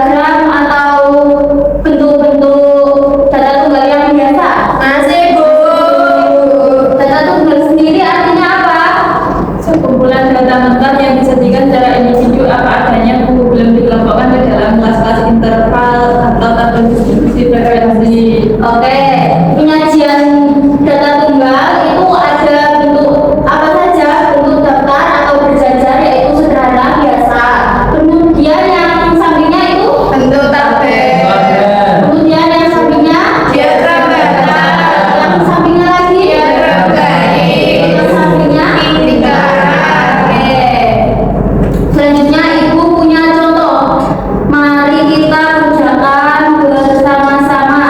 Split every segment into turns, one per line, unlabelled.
diagram atau bentuk-bentuk data tunggal yang biasa?
Masih, Bu.
Data tunggal sendiri artinya apa?
Sekumpulan data mentah yang disajikan secara individu apa adanya, belum dikelompokkan ke dalam kelas-kelas interval atau tabel distribusi frekuensi.
Oke, penyajian data tunggal itu ada bentuk apa saja? Bentuk daftar atau berjajar, yaitu sederhana biasa. Kemudian yang sampingnya itu
Bentuk tabel.
kemudian yang sampingnya
Diagram gambar.
yang sampingnya lagi
Diagram garis.
yang sampingnya
Lingkaran.
Oke. Selanjutnya Ibu punya contoh. Mari kita kerjakan bersama-sama.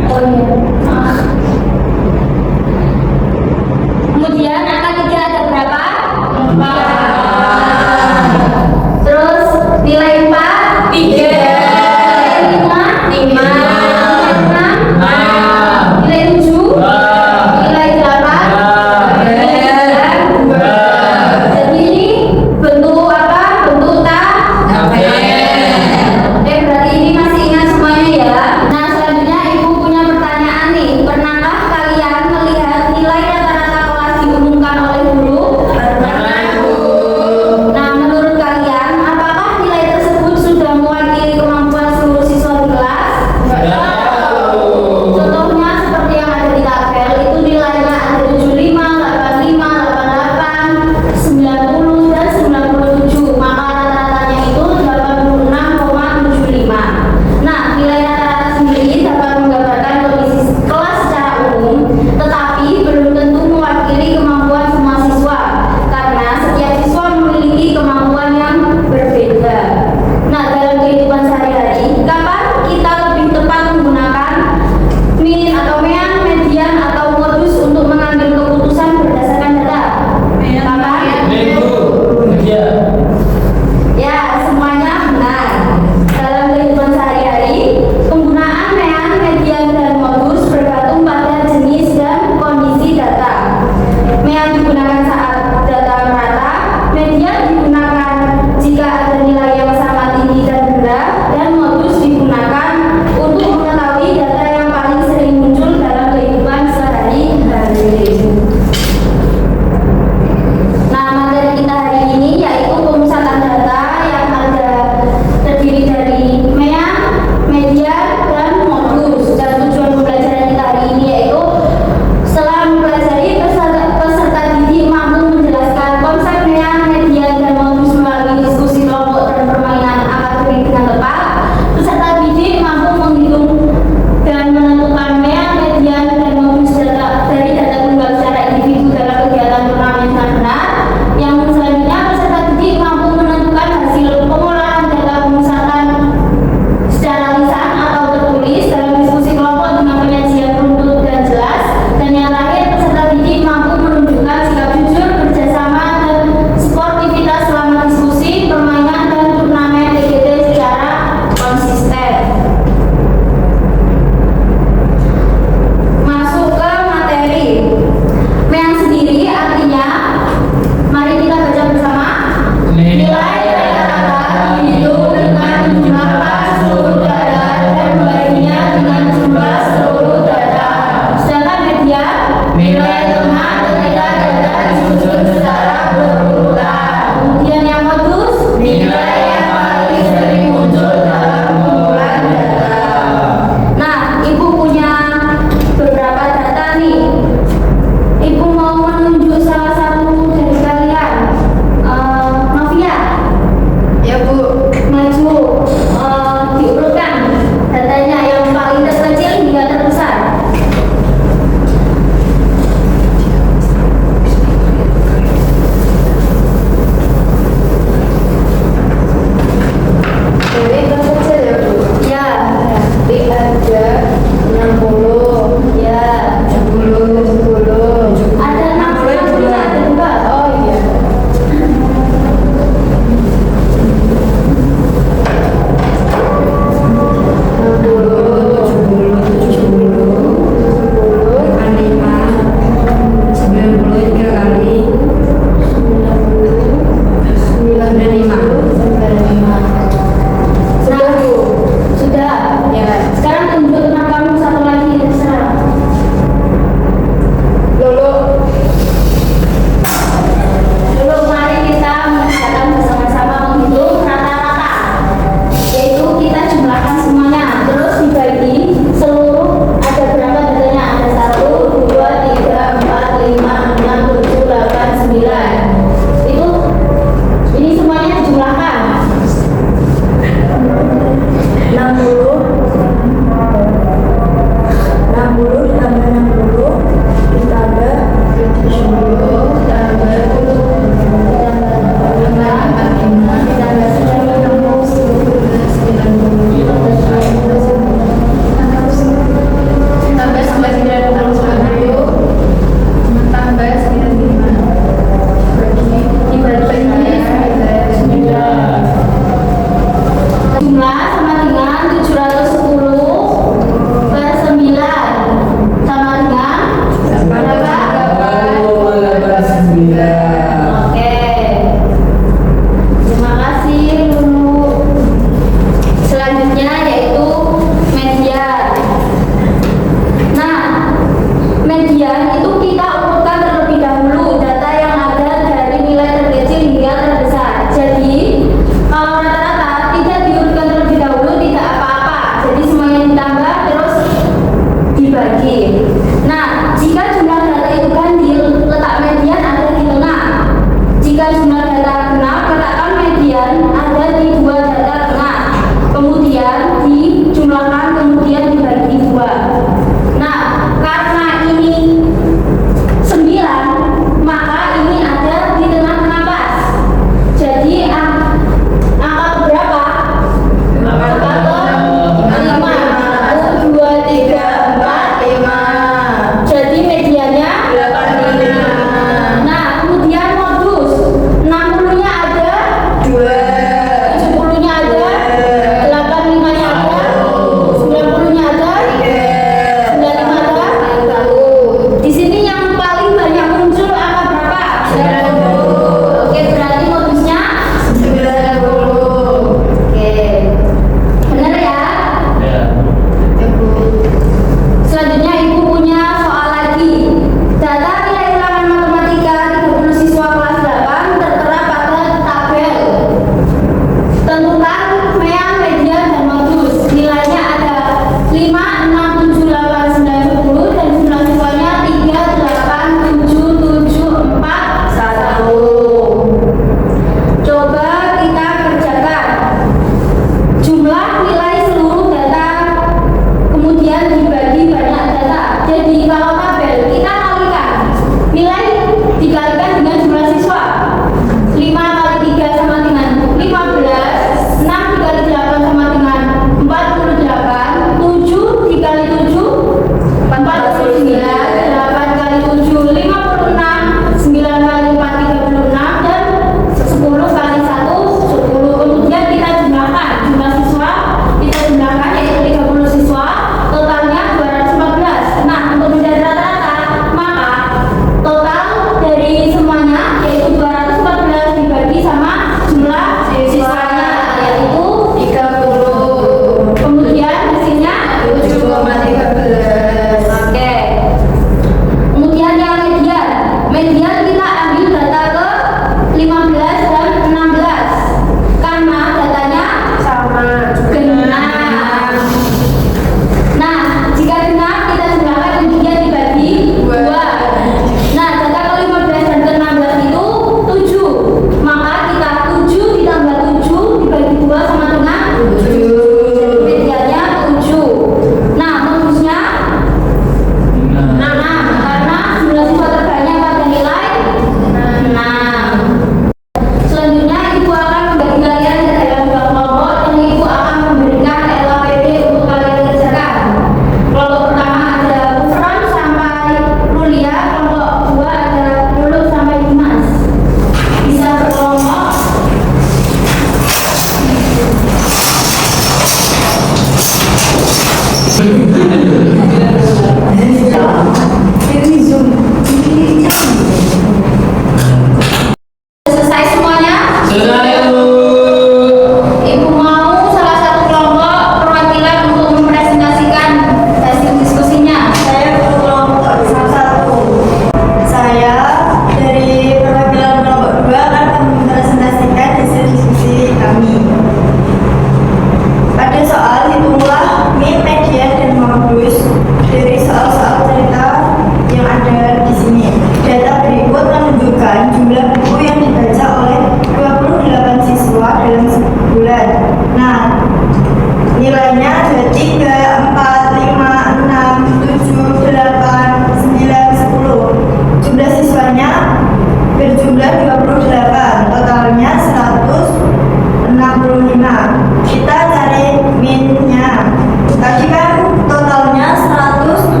tambah 28, totalnya 165. Kita cari minnya. Tadi kan totalnya 165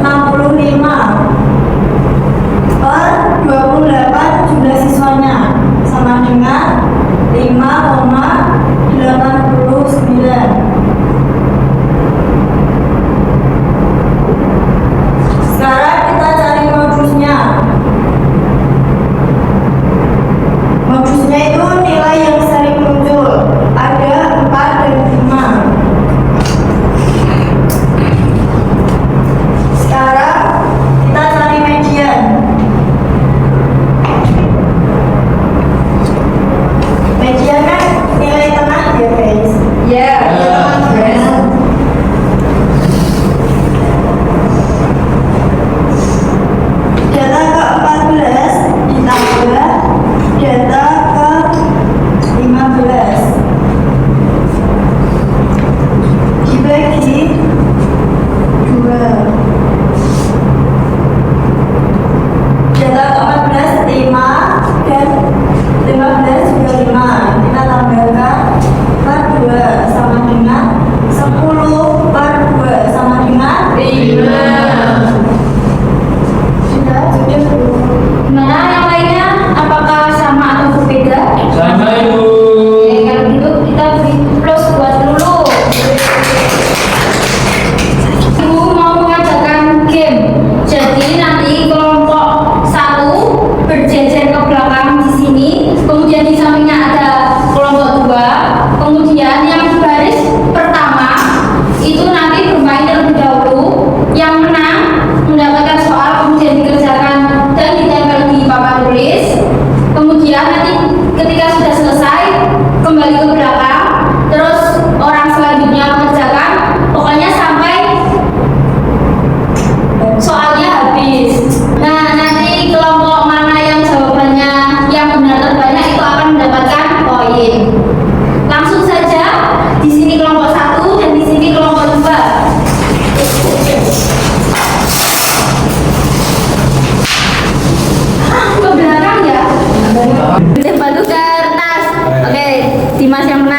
per 28 jumlah siswanya sama dengan 5,89. Sekarang kita cari modusnya. Modusnya itu nilai yang sering muncul. Ada 4 dan 5. Sekarang kita cari median. Median kan nilai tengah ya guys.
Ya.
Data ke-14 ditambah data ke-15 dibagi 2. Data ke-14 5 dan 15 juga 5. Kita tambahkan per 2 sama dengan 10 per 2 sama dengan
5.
sudah belum?
Gimana yang lainnya? Apakah sama atau berbeda?
Sama Ibu.
Oke, kalau gitu kita beri plus buat dulu. Ibu mau mengadakan game. Jadi nanti kelompok 1 berjejer ke belakang di sini, kemudian di sampingnya ada kelompok 2, kemudian yang di baris pertama itu nanti bermain terlebih dahulu. Yang menang mendapatkan soal, kemudian dikerjakan dan ditempel di papan tulis. Kemudian nanti ketika sudah selesai kembali ke belakang, terus orang selanjutnya mengerjakan, pokoknya sampai soalnya habis. Nah, nanti kelompok mana yang jawabannya yang benar terbanyak itu akan mendapatkan poin. Langsung saja, di sini kelompok 1 dan di sini kelompok 2. Ke belakang ya. Bantu kertas. Oke, Dimas yang menang.